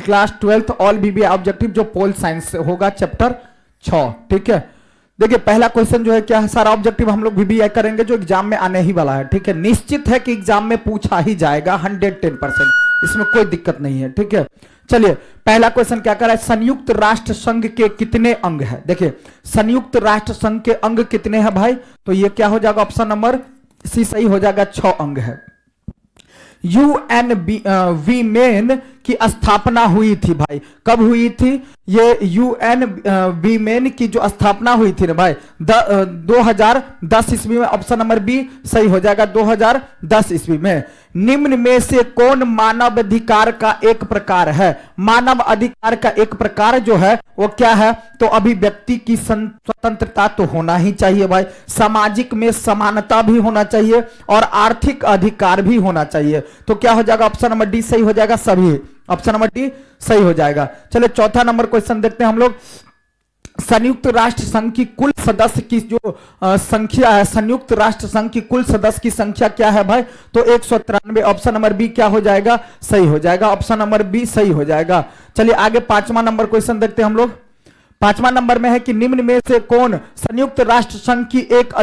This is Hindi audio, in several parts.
क्लास 12th ऑल बीबी ऑब्जेक्टिव जो पोल साइंस से होगा चैप्टर 6। ठीक है, देखिए पहला क्वेश्चन जो है क्या है, सारा ऑब्जेक्टिव हम लोग वीबीआई करेंगे जो एग्जाम में आने ही वाला है। ठीक है, निश्चित है कि एग्जाम में पूछा ही जाएगा 110%, इसमें कोई दिक्कत नहीं है। ठीक है, चलिए पहला क्वेश्चन क्या कर रहा है, संयुक्त राष्ट्र संघ के कितने अंग है। देखिए संयुक्त राष्ट्र संघ के अंग कितने हैं भाई, तो ये क्या हो जाएगा, ऑप्शन नंबर सी सही हो जाएगा, 6 अंग है। यूएनवीमेन की स्थापना हुई थी भाई, कब हुई थी, ये यूएनवीमेन की जो स्थापना हुई थी ना भाई 2010 ईस्वी में, ऑप्शन नंबर बी सही हो जाएगा 2010 ईस्वी में। निम्न में से कौन मानव अधिकार का एक प्रकार है, मानव अधिकार का एक प्रकार जो है वो क्या है, तो अभिव्यक्ति की स्वतंत्रता तो होना ही चाहिए भाई, सामाजिक में समानता भी होना चाहिए और आर्थिक अधिकार भी होना चाहिए। तो क्या हो जाएगा, ऑप्शन नंबर डी सही हो जाएगा, सभी ऑप्शन नंबर डी सही हो जाएगा। चलिए चौथा नंबर क्वेश्चन देखते हैं हम लोग, संयुक्त राष्ट्र संघ की कुल सदस्य की जो संख्या है, संयुक्त राष्ट्र संघ की कुल सदस्य की संख्या क्या है भाई, तो 193। ऑप्शन नंबर बी क्या हो जाएगा, सही हो जाएगा, ऑप्शन नंबर बी सही हो जाएगा। चलिए आगे पांचवा नंबर क्वेश्चन देखते हैं हम लोग। पांचवा नंबर में है कि निम्न में से कौन संयुक्त राष्ट्र संघ की एक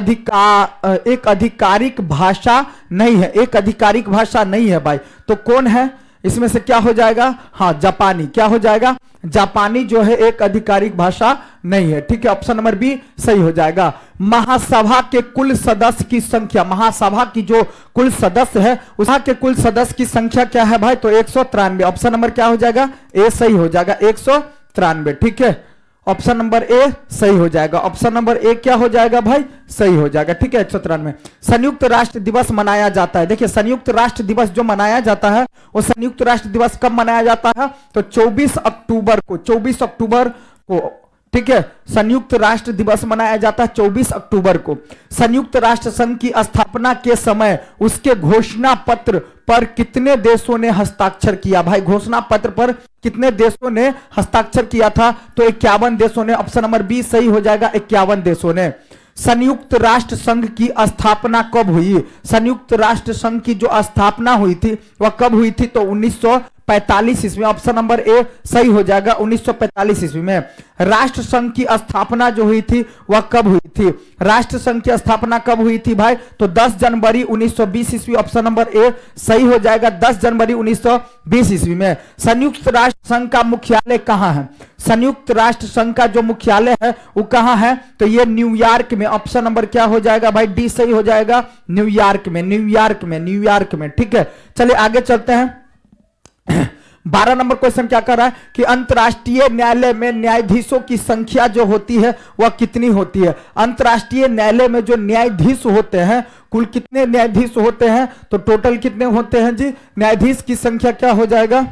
आधिकारिक भाषा नहीं है, एक आधिकारिक भाषा नहीं है भाई, तो कौन है इसमें से, क्या हो जाएगा, हाँ जापानी, क्या हो जाएगा, जापानी जो है एक आधिकारिक भाषा नहीं है। ठीक है, ऑप्शन नंबर बी सही हो जाएगा। महासभा के कुल सदस्य की संख्या, महासभा की जो कुल सदस्य है उसका के कुल सदस्य की संख्या क्या है भाई, तो 193। ऑप्शन नंबर क्या हो जाएगा, ए सही हो जाएगा, 193। ठीक है, ऑप्शन नंबर ए सही हो जाएगा, ऑप्शन नंबर ए क्या हो जाएगा भाई, सही हो जाएगा। ठीक है, 193। संयुक्त राष्ट्र दिवस मनाया जाता है, देखिए संयुक्त राष्ट्र दिवस जो मनाया जाता है वो संयुक्त राष्ट्र दिवस कब मनाया जाता है, तो 24 अक्टूबर को, 24 अक्टूबर को। ठीक है, संयुक्त राष्ट्र दिवस मनाया जाता है 24 अक्टूबर को। संयुक्त राष्ट्र संघ की स्थापना के समय उसके घोषणा पत्र पर कितने देशों ने हस्ताक्षर किया भाई, घोषणा पत्र पर कितने देशों ने हस्ताक्षर किया था, तो 51 देशों ने, ऑप्शन नंबर बी सही हो जाएगा, 51 देशों ने। संयुक्त राष्ट्र संघ की स्थापना कब हुई, संयुक्त राष्ट्र संघ की जो स्थापना हुई थी वह कब हुई थी, तो 1945 ईस्वी, ऑप्शन नंबर ए सही हो जाएगा, 1945 ईस्वी में। राष्ट्र संघ की स्थापना जो हुई थी वह कब हुई थी, राष्ट्र संघ की स्थापना कब हुई थी भाई, तो 10 जनवरी 1920 ईस्वी, ऑप्शन नंबर ए सही हो जाएगा, 10 जनवरी 1920 ईस्वी में। संयुक्त राष्ट्र संघ का मुख्यालय कहां है, संयुक्त राष्ट्र संघ का जो मुख्यालय है वो कहां है, तो ये न्यूयॉर्क में, ऑप्शन नंबर क्या हो जाएगा भाई, डी सही हो जाएगा, न्यूयॉर्क में, न्यूयॉर्क में, न्यूयॉर्क में। ठीक है, चलिए आगे चलते हैं। 12 नंबर क्वेश्चन क्या कर रहा है कि अंतरराष्ट्रीय न्यायालय में न्यायाधीशों की संख्या जो होती है वह कितनी होती है, अंतरराष्ट्रीय न्यायालय में जो न्यायाधीश होते हैं कुल कितने न्यायाधीश होते हैं, तो टोटल कितने होते हैं जी, न्यायाधीश की संख्या क्या हो जाएगा,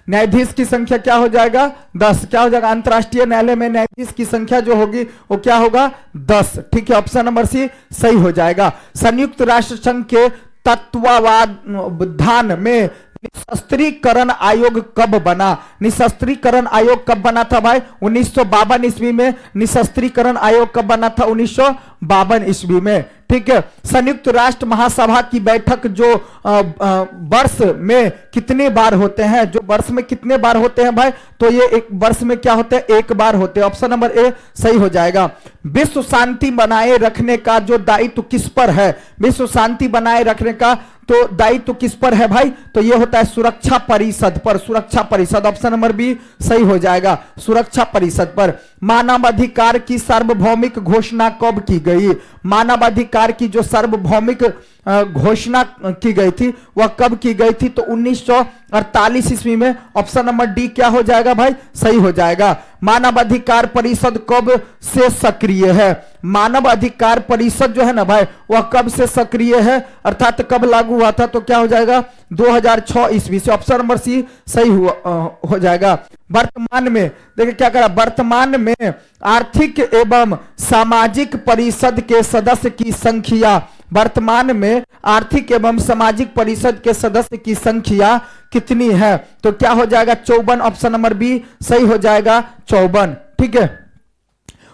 न्यायाधीश की संख्या क्या हो जाएगा, 10। क्या हो जाएगा, अंतरराष्ट्रीय न्यायालय में न्यायाधीश की संख्या जो होगी वो क्या होगा, 10। ठीक है, ऑप्शन नंबर सी सही हो जाएगा। संयुक्त राष्ट्र संघ के तत्वावधान में निशस्त्रीकरण आयोग कब बना, निशस्त्रीकरण आयोग कब बना था भाई, 1952 ईस्वी में निशस्त्रीकरण आयोग कब बना था, 1952 ईस्वी में। ठीक है, संयुक्त राष्ट्र महासभा की बैठक जो वर्ष में कितने बार होते हैं, जो वर्ष में कितने बार होते हैं भाई, तो ये एक वर्ष में क्या होते हैं, एक बार होते हैं, ऑप्शन नंबर ए सही हो जाएगा। विश्व शांति बनाए रखने का जो दायित्व किस पर है, विश्व शांति बनाए रखने का तो दायित्व किस पर है भाई, तो ये होता है सुरक्षा परिषद पर, सुरक्षा परिषद, ऑप्शन नंबर बी सही हो जाएगा, सुरक्षा परिषद पर। मानवाधिकार की सार्वभौमिक घोषणा कब की गई, मानवाधिकार की जो सार्वभौमिक घोषणा की गई थी वह कब की गई थी, तो 1948 ईस्वी में, ऑप्शन नंबर डी क्या हो जाएगा भाई, सही हो जाएगा। मानवाधिकार परिषद कब से सक्रिय है, मानव अधिकार परिषद जो है ना भाई वह कब से सक्रिय है, अर्थात कब लागू हुआ था, तो क्या हो जाएगा 2006 ईस्वी से, ऑप्शन नंबर सी सही हो जाएगा। वर्तमान में देखिए क्या करा, वर्तमान में आर्थिक एवं सामाजिक परिषद के सदस्य की संख्या, वर्तमान में आर्थिक एवं सामाजिक परिषद के सदस्य की संख्या कितनी है, तो क्या हो जाएगा 54, ऑप्शन नंबर बी सही हो जाएगा 54। ठीक है,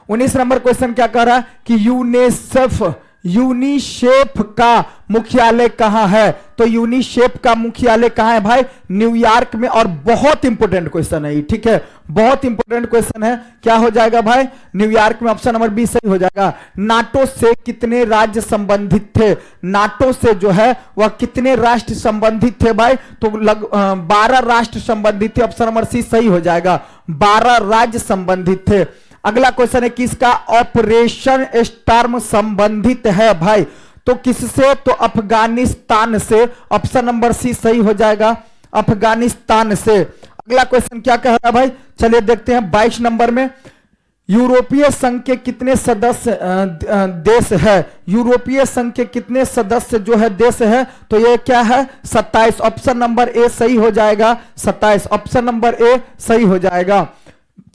19 नंबर क्वेश्चन क्या कह रहा है कि यूनेस्फ यूनिसेफ का मुख्यालय कहां है? तो यूनिसेफ का मुख्यालय कहां है भाई? न्यूयॉर्क में। और बहुत इंपॉर्टेंट क्वेश्चन है, ठीक है, बहुत इंपॉर्टेंट क्वेश्चन है। क्या हो जाएगा भाई? न्यूयॉर्क में। ऑप्शन नंबर बी सही हो जाएगा। नाटो से कितने राज्य संबंधित थे? नाटो से जो है वह कितने राष्ट्र संबंधित थे भाई? तो 12 राष्ट्र संबंधित थे। ऑप्शन नंबर सी सही हो जाएगा, 12 राज्य संबंधित थे। अगला क्वेश्चन है किसका ऑपरेशन स्टार्म संबंधित है भाई? तो किससे? तो अफगानिस्तान से। ऑप्शन नंबर सी सही हो जाएगा, अफगानिस्तान से। अगला क्वेश्चन क्या कह रहा है भाई? चलिए देखते हैं 22 नंबर में। यूरोपीय संघ के कितने सदस्य देश है? यूरोपीय संघ के कितने सदस्य जो है देश है? तो ये क्या है? 27। ऑप्शन नंबर ए सही हो जाएगा, 27। ऑप्शन नंबर ए सही हो जाएगा।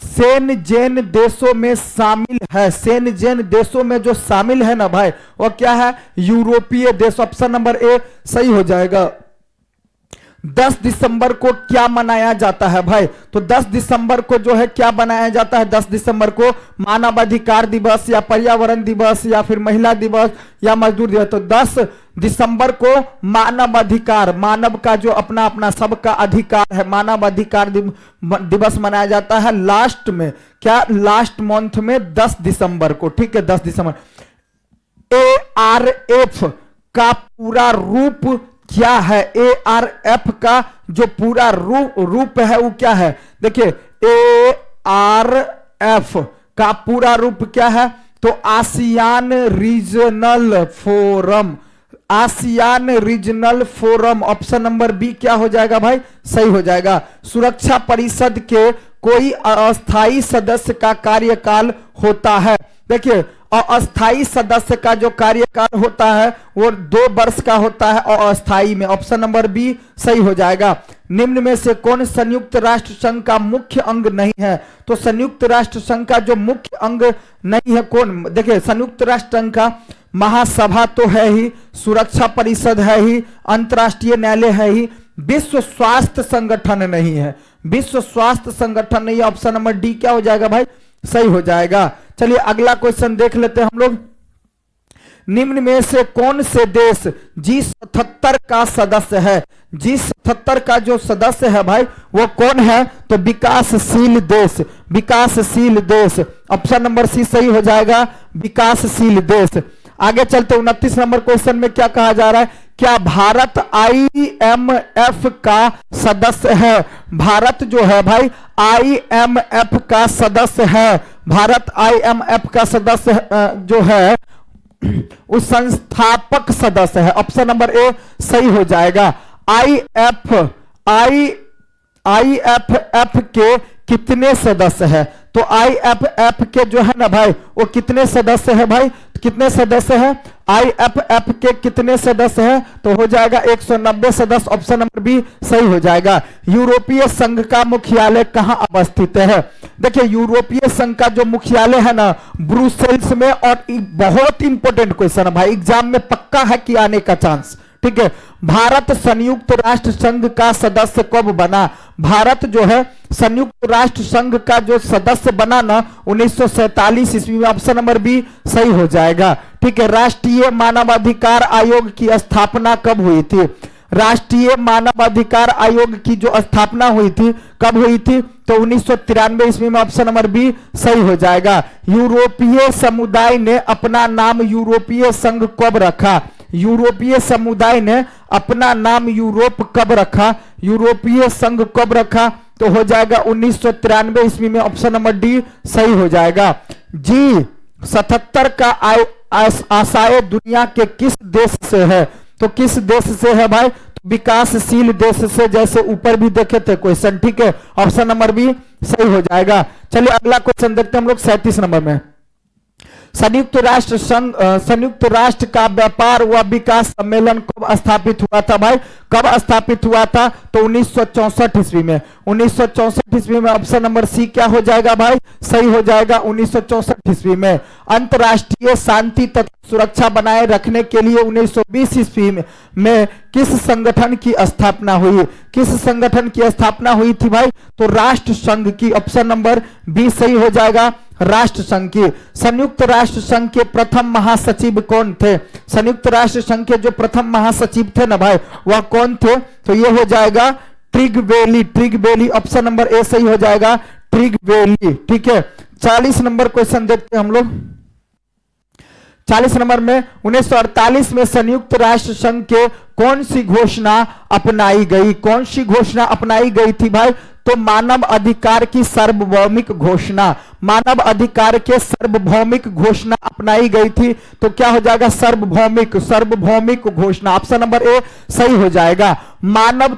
सेनजेन देशों में शामिल है, सेनजेन देशों में जो शामिल है ना भाई, वो क्या है? यूरोपीय देश। ऑप्शन नंबर ए सही हो जाएगा। 10 दिसंबर को क्या मनाया जाता है भाई? तो 10 दिसंबर को जो है क्या मनाया जाता है? 10 दिसंबर को मानवाधिकार दिवस या पर्यावरण दिवस या फिर महिला दिवस या मजदूर दिवस। तो 10 दिसंबर को मानवाधिकार, मानव का जो अपना अपना सबका अधिकार है, मानवाधिकार दिवस मनाया जाता है लास्ट में। क्या? लास्ट मंथ में 10 दिसंबर को, ठीक है, 10 दिसंबर। ARF का पूरा रूप क्या है? ARF का जो पूरा रूप है वो क्या है? देखिए ARF का पूरा रूप क्या है? तो ASEAN regional forum, ASEAN regional forum. Option number B क्या हो जाएगा भाई? सही हो जाएगा। सुरक्षा परिषद के कोई अस्थाई सदस्य का कार्यकाल होता है। देखिए अस्थाई सदस्य का जो कार्यकाल होता है वो 2 वर्ष का होता है और अस्थाई में। ऑप्शन नंबर बी सही हो जाएगा। निम्न में से कौन संयुक्त राष्ट्र संघ का मुख्य अंग नहीं है? तो संयुक्त राष्ट्र संघ का जो मुख्य अंग नहीं है कौन? देखिए संयुक्त राष्ट्र संघ का महासभा तो है ही, सुरक्षा परिषद है ही, अंतरराष्ट्रीय न्यायालय है ही, विश्व स्वास्थ्य संगठन नहीं है, विश्व स्वास्थ्य संगठन नहीं है। ऑप्शन नंबर डी क्या हो जाएगा भाई? सही हो जाएगा। चलिए अगला क्वेश्चन देख लेते हैं हम लोग। निम्न में से कौन से देश G77 का सदस्य है? G77 का जो सदस्य है भाई वो कौन है? तो विकासशील देश, विकासशील देश। ऑप्शन नंबर सी सही हो जाएगा, विकासशील देश। आगे चलते 29 नंबर क्वेश्चन में क्या कहा जा रहा है? क्या भारत IMF का सदस्य है? भारत जो है भाई IMF का सदस्य है। भारत IMF का सदस्य जो है उस संस्थापक सदस्य है। ऑप्शन नंबर ए सही हो जाएगा। IFF के कितने सदस्य है? तो IFF के जो है ना भाई वो कितने सदस्य है भाई? कितने सदस्य है? IFF के कितने सदस्य है? तो हो जाएगा 190 सदस्य। ऑप्शन नंबर बी सही हो जाएगा। यूरोपीय संघ का मुख्यालय कहां अवस्थित है? देखिए यूरोपीय संघ का जो मुख्यालय है ना ब्रुसेल्स में। और बहुत इंपॉर्टेंट क्वेश्चन है भाई, एग्जाम में पक्का है कि आने का चांस, ठीक है। भारत संयुक्त राष्ट्र संघ का सदस्य कब बना? भारत जो है संयुक्त राष्ट्र संघ का जो सदस्य बना ना 1947 ईस्वी में। ऑप्शन नंबर बी सही हो जाएगा, ठीक है। राष्ट्रीय मानवाधिकार आयोग की स्थापना कब हुई थी? राष्ट्रीय मानवाधिकार आयोग की जो स्थापना हुई थी कब हुई थी? तो 1993 ईस्वी में। ऑप्शन नंबर बी सही हो जाएगा। यूरोपीय समुदाय ने अपना नाम यूरोपीय संघ कब रखा? यूरोपीय समुदाय ने अपना नाम यूरोप कब रखा? यूरोपीय संघ कब रखा? तो हो जाएगा 1993 ईस्वी में। ऑप्शन नंबर डी सही हो जाएगा। G77 का आशय दुनिया के किस देश से है? तो किस देश से है भाई? तो विकासशील देश से, जैसे ऊपर भी देखे थे क्वेश्चन, ठीक है। ऑप्शन नंबर बी सही हो जाएगा। चलिए अगला क्वेश्चन देखते हैं हम लोग 37 नंबर में। संयुक्त राष्ट्र संघ, संयुक्त राष्ट्र का व्यापार व विकास सम्मेलन कब स्थापित हुआ था भाई? कब स्थापित हुआ था? तो 1964 ईस्वी में। 1964 ईस्वी में। ऑप्शन नंबर सी क्या हो जाएगा भाई? सही हो जाएगा, 1964 ईस्वी में। अंतरराष्ट्रीय शांति तथा सुरक्षा बनाए रखने के लिए 1920 ईस्वी में किस संगठन की स्थापना हुई? किस संगठन की स्थापना हुई थी भाई? तो राष्ट्र संघ की। ऑप्शन नंबर बी सही हो जाएगा, राष्ट्र संघ की। संयुक्त राष्ट्र संघ के प्रथम महासचिव कौन थे? संयुक्त राष्ट्र संघ के जो प्रथम महासचिव थे ना भाई, वह कौन थे? तो ये हो जाएगा ट्रिगवेली। ट्रिगवेली, ऑप्शन नंबर ए सही हो जाएगा, ट्रिगवेली। ठीक है, 40 नंबर क्वेश्चन देखते हैं हम लोग। 40 नंबर में 1948 में संयुक्त राष्ट्र संघ के कौन सी घोषणा अपनाई गई? कौन सी घोषणा अपनाई गई थी भाई? तो मानव अधिकार की सार्वभौमिक घोषणा, मानव अधिकार के सार्वभौमिक घोषणा अपनाई गई थी। तो क्या हो जाएगा? सार्वभौमिक, सार्वभौमिक घोषणा, ऑप्शन नंबर ए सही हो जाएगा। मानव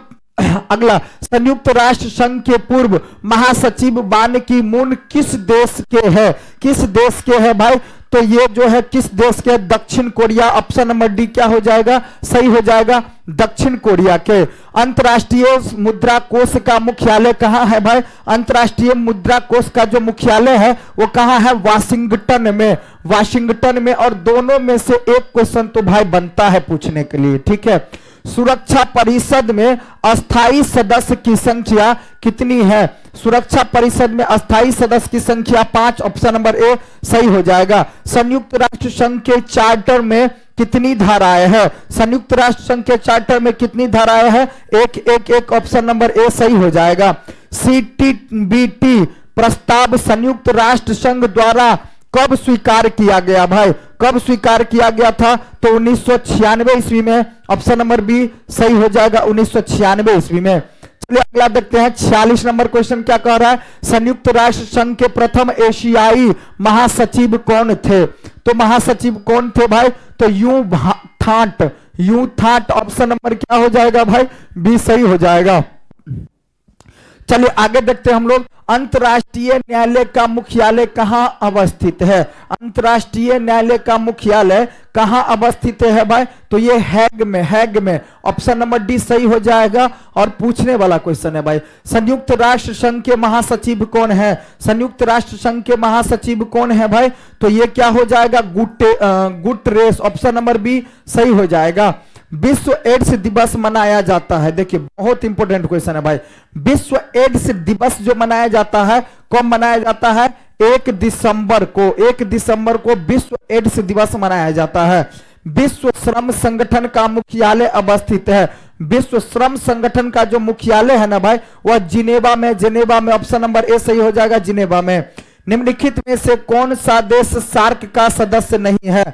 अगला, संयुक्त राष्ट्र संघ के पूर्व महासचिव बान की मून किस देश के है? किस देश के है भाई? तो ये जो है किस देश के? दक्षिण कोरिया, ऑप्शन नंबर डी क्या हो जाएगा? सही हो जाएगा, दक्षिण कोरिया के। अंतर्राष्ट्रीय मुद्रा कोष का मुख्यालय कहां है भाई? अंतर्राष्ट्रीय मुद्रा कोष का जो मुख्यालय है वो कहां है? वाशिंगटन में, वाशिंगटन में। और दोनों में से एक क्वेश्चन तो भाई बनता है पूछने के लिए। ठीक है, सुरक्षा परिषद में अस्थाई सदस्य की संख्या कितनी है? सुरक्षा परिषद में अस्थाई सदस्य की संख्या 5, ऑप्शन नंबर ए सही हो जाएगा। संयुक्त राष्ट्र संघ के चार्टर में कितनी धाराएं हैं? संयुक्त राष्ट्र संघ के चार्टर में कितनी धाराएं हैं? एक, ऑप्शन नंबर ए सही हो जाएगा। सीटीबीटी प्रस्ताव संयुक्त राष्ट्र संघ द्वारा कब स्वीकार किया गया भाई? कब स्वीकार किया गया था? तो 1996 ईस्वी में, ऑप्शन नंबर बी सही हो जाएगा, 1996 ईस्वी में। चलिए अगला देखते हैं। 46 नंबर क्वेश्चन क्या कह रहा है? संयुक्त राष्ट्र संघ के प्रथम एशियाई महासचिव कौन थे? तो महासचिव कौन थे भाई? तो यू थाट, ऑप्शन नंबर क्या हो जाएगा भाई? बी सही हो जाएगा। चलिए आगे देखते हैं हम लोग। अंतर्राष्ट्रीय न्यायालय का मुख्यालय कहां अवस्थित है? अंतर्राष्ट्रीय न्यायालय का मुख्यालय कहां अवस्थित है भाई? तो ये हैग में, हैग में, ऑप्शन नंबर डी सही हो जाएगा। और पूछने वाला क्वेश्चन है भाई, संयुक्त राष्ट्र संघ के महासचिव कौन है? संयुक्त राष्ट्र संघ के महासचिव कौन है भाई? तो ये क्या हो जाएगा? गुटेरेस, ऑप्शन नंबर बी सही हो जाएगा। विश्व एड्स दिवस मनाया जाता है, देखिए बहुत इंपॉर्टेंट क्वेश्चन है भाई। विश्व एड्स दिवस जो मनाया जाता है, कब मनाया जाता है? 1 दिसंबर को, 1 दिसंबर को विश्व एड्स दिवस मनाया जाता है। विश्व श्रम संगठन का मुख्यालय अवस्थित है। विश्व श्रम संगठन का जो मुख्यालय है ना भाई, वह जिनेवा में, जिनेवा में, ऑप्शन नंबर ए सही हो जाएगा, जिनेवा में। निम्नलिखित में से कौन सा देश सार्क का सदस्य नहीं है?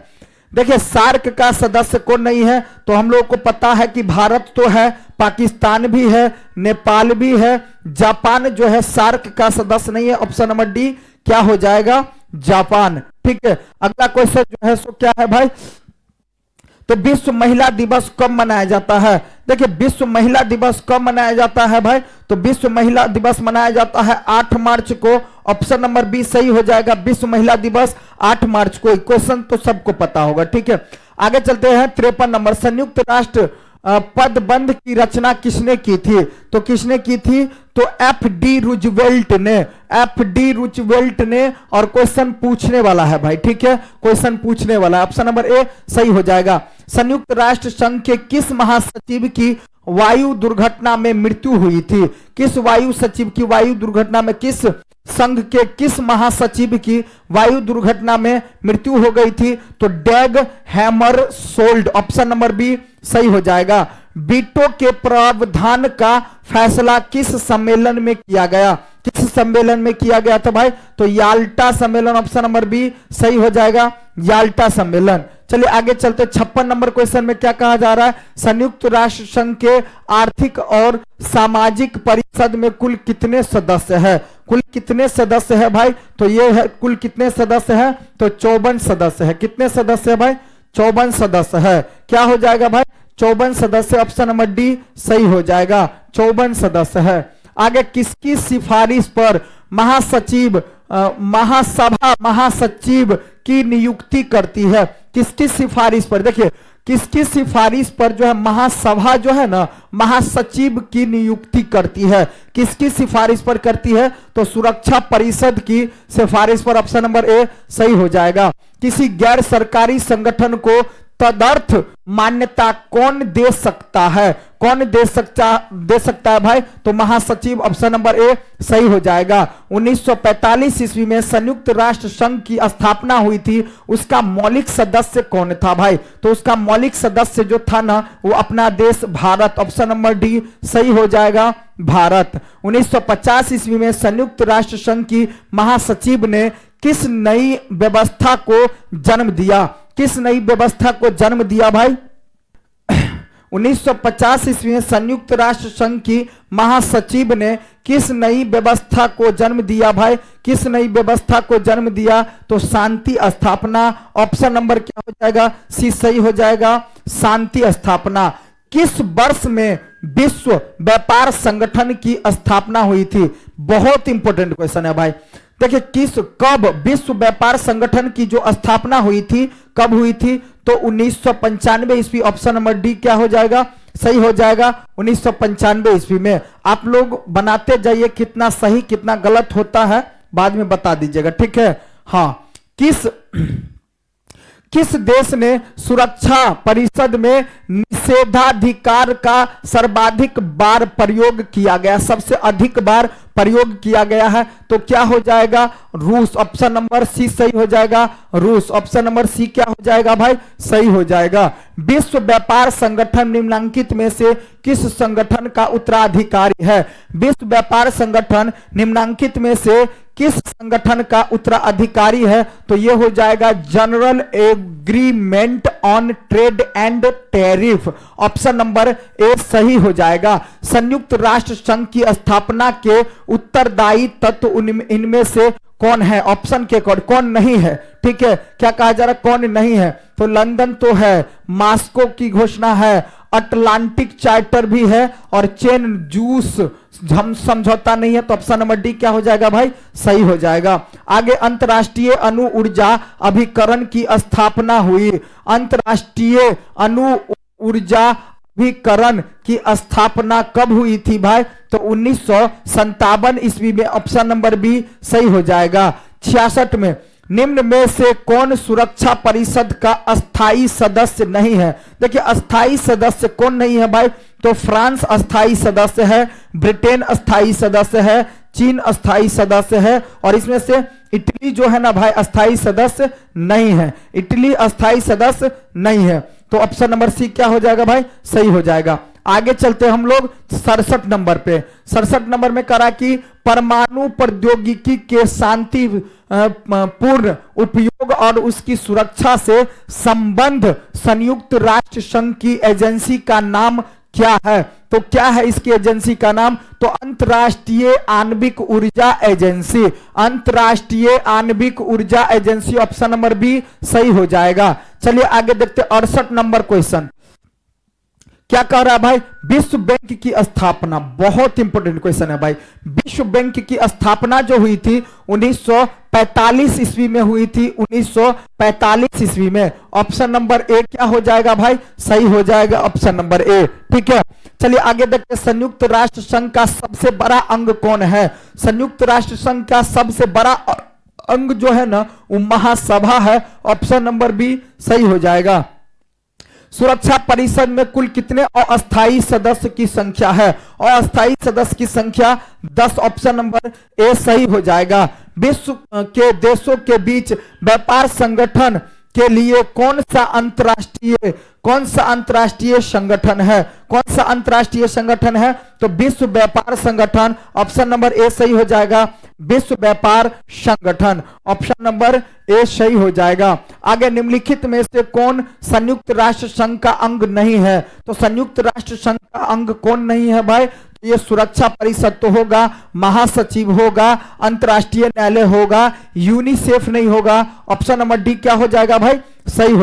देखिए सार्क का सदस्य कौन नहीं है? तो हम लोग को पता है कि भारत तो है, पाकिस्तान भी है, नेपाल भी है, जापान जो है सार्क का सदस्य नहीं है, ऑप्शन नंबर डी क्या हो जाएगा? जापान। ठीक है, अगला क्वेश्चन जो है सो क्या है भाई? तो विश्व महिला दिवस कब मनाया जाता है? देखिए विश्व महिला दिवस कब मनाया जाता है भाई? तो विश्व महिला दिवस मनाया जाता है 8 मार्च को, ऑप्शन नंबर बी सही हो जाएगा। विश्व महिला दिवस 8 मार्च को। क्वेश्चन तो सबको पता होगा। ठीक है, आगे चलते हैं। 53 नंबर, संयुक्त राष्ट्र पदबंध की रचना किसने की थी? तो किसने की थी? तो एफ.डी. रूजवेल्ट ने, एफ.डी. रूजवेल्ट ने। और क्वेश्चन पूछने वाला है भाई, ठीक है, क्वेश्चन पूछने वाला है, ऑप्शन नंबर ए सही हो जाएगा। संयुक्त राष्ट्र संघ के किस महासचिव की वायु दुर्घटना में मृत्यु हुई थी? किस वायु सचिव की वायु दुर्घटना में, किस संघ के किस महासचिव की वायु दुर्घटना में मृत्यु हो गई थी? तो डैग हैमरशोल्ड, ऑप्शन नंबर बी सही हो जाएगा। वीटो के प्रावधान का फैसला किस सम्मेलन में किया गया? किस सम्मेलन में किया गया था भाई? तो याल्टा सम्मेलन, ऑप्शन नंबर बी सही हो जाएगा, याल्टा सम्मेलन। चलिए आगे चलते। 56 नंबर क्वेश्चन में क्या कहा जा रहा है? संयुक्त राष्ट्र संघ के आर्थिक और सामाजिक परिषद में कुल कितने सदस्य हैं? कुल कितने सदस्य है भाई? तो ये है कुल कितने सदस्य है? तो 54 सदस्य है। कितने सदस्य है भाई? 54 सदस्य है। क्या हो जाएगा भाई? 54 सदस्य, ऑप्शन नंबर डी सही हो जाएगा, 54 सदस्य है। आगे किसकी सिफारिश पर महासचिव महासभा महासचिव की नियुक्ति करती है? किसकी सिफारिश पर? देखिए किसकी सिफारिश पर जो है महासभा जो है ना महासचिव की नियुक्ति करती है? किसकी सिफारिश पर करती है? तो सुरक्षा परिषद की सिफारिश पर, ऑप्शन नंबर ए सही हो जाएगा। किसी गैर सरकारी संगठन को तदर्थ मान्यता कौन दे सकता है? कौन दे सकता है भाई? तो महासचिव, ऑप्शन नंबर ए सही हो जाएगा। 1945 ईस्वी में संयुक्त राष्ट्र संघ की स्थापना हुई थी, उसका मौलिक सदस्य कौन था भाई? तो उसका मौलिक सदस्य जो था ना, वो अपना देश भारत, ऑप्शन नंबर डी सही हो जाएगा, भारत। 1950 ईस्वी में संयुक्त राष्ट्र संघ की महासचिव ने किस नई व्यवस्था को जन्म दिया? किस नई व्यवस्था को जन्म दिया भाई? 1950 ईस्वी में संयुक्त राष्ट्र संघ की महासचिव ने किस नई व्यवस्था को जन्म दिया भाई? किस नई व्यवस्था को जन्म दिया? तो शांति स्थापना, ऑप्शन नंबर क्या हो जाएगा? सी सही हो जाएगा, शांति स्थापना। किस वर्ष में विश्व व्यापार संगठन की स्थापना हुई थी? बहुत इंपॉर्टेंट क्वेश्चन है भाई। देखिए कब विश्व व्यापार संगठन की जो स्थापना हुई थी, कब हुई थी? तो 1995 ईस्वी, ऑप्शन नंबर डी क्या हो जाएगा? सही हो जाएगा, 1995 ईस्वी में। आप लोग बनाते जाइए, कितना सही कितना गलत होता है बाद में बता दीजिएगा, ठीक है। हाँ, किस देश ने सुरक्षा परिषद में निषेधाधिकार का सर्वाधिक बार प्रयोग किया गया? सबसे अधिक बार प्रयोग किया गया है, तो क्या हो जाएगा? रूस, ऑप्शन नंबर सी सही हो जाएगा, रूस। ऑप्शन नंबर सी क्या हो जाएगा भाई? सही हो जाएगा। विश्व व्यापार संगठन निम्नलिखित में से किस संगठन का उत्तराधिकारी है? विश्व व्यापार संगठन निम्नलिखित में से किस संगठन का उत्तराधिकारी है? तो यह हो जाएगा general agreement on trade and tariff, option number A सही हो जाएगा। संयुक्त राष्ट्र संघ की स्थापना के उत्तरदायी तत्व इनमें से कौन है? ऑप्शन के कौन नहीं है? ठीक है, क्या कहा जा रहा है? कौन नहीं है? तो लंदन तो है, मास्को की घोषणा है, अटलांटिक चार्टर भी है, और चेन जूस हम समझौता नहीं है, तो ऑप्शन नंबर डी क्या हो जाएगा भाई? सही हो जाएगा। आगे, अंतरराष्ट्रीय अणु ऊर्जा अभिकरण की स्थापना हुई। अंतरराष्ट्रीय अणु ऊर्जा अभिकरण की स्थापना कब हुई थी भाई? तो 1957 ईस्वी में, ऑप्शन नंबर बी सही हो जाएगा। 66 में निम्न में से कौन सुरक्षा परिषद का अस्थाई सदस्य नहीं है? देखिए अस्थाई सदस्य कौन नहीं है भाई? तो फ्रांस अस्थाई सदस्य है, ब्रिटेन अस्थाई सदस्य है, चीन अस्थाई सदस्य है, और इसमें से इटली जो है ना भाई अस्थाई सदस्य नहीं है। इटली अस्थाई सदस्य नहीं है, तो ऑप्शन नंबर सी क्या हो जाएगा भाई? सही हो जाएगा। आगे चलते हम लोग 67 नंबर पे। 67 नंबर में करा कि परमाणु प्रौद्योगिकी के शांति पूर्ण उपयोग और उसकी सुरक्षा से संबंध संयुक्त राष्ट्र संघ की एजेंसी का नाम क्या है? तो क्या है इसकी एजेंसी का नाम? तो अंतरराष्ट्रीय आणविक ऊर्जा एजेंसी, अंतरराष्ट्रीय आणविक ऊर्जा एजेंसी, ऑप्शन नंबर बी सही हो जाएगा। चलिए आगे देखते 68 नंबर क्वेश्चन। क्या कह रहा है भाई? विश्व बैंक की स्थापना, बहुत इंपॉर्टेंट क्वेश्चन है भाई। विश्व बैंक की स्थापना जो हुई थी 1945 ईस्वी में हुई थी, 1945 ईस्वी में। ऑप्शन नंबर ए क्या हो जाएगा भाई? सही हो जाएगा, ऑप्शन नंबर ए, ठीक है। चलिए आगे देखते हैं, संयुक्त राष्ट्र संघ का सबसे बड़ा अंग कौन है? संयुक्त राष्ट्र संघ का सबसे बड़ा अंग जो है ना, वो महासभा है, ऑप्शन नंबर बी सही हो जाएगा। सुरक्षा परिषद में कुल कितने अस्थायी सदस्य की संख्या है? अस्थायी सदस्य की संख्या 10, ऑप्शन नंबर ए सही हो जाएगा। विश्व के देशों के बीच व्यापार संगठन के लिए कौन सा अंतरराष्ट्रीय संगठन है? कौन सा अंतरराष्ट्रीय संगठन है? तो विश्व व्यापार संगठन, ऑप्शन नंबर ए सही हो जाएगा। विश्व व्यापार संगठन, ऑप्शन नंबर ए सही हो जाएगा। आगे, निम्नलिखित में से कौन संयुक्त राष्ट्र संघ का अंग नहीं है? तो संयुक्त राष्ट्र संघ का अंग कौन नहीं है भाई? तो ये सुरक्षा परिषद तो होगा, महासचिव होगा, अंतरराष्ट्रीय न्यायालय होगा, यूनिसेफ नहीं होगा, ऑप्शन नंबर डी क्या हो जाएगा भाई? सही हो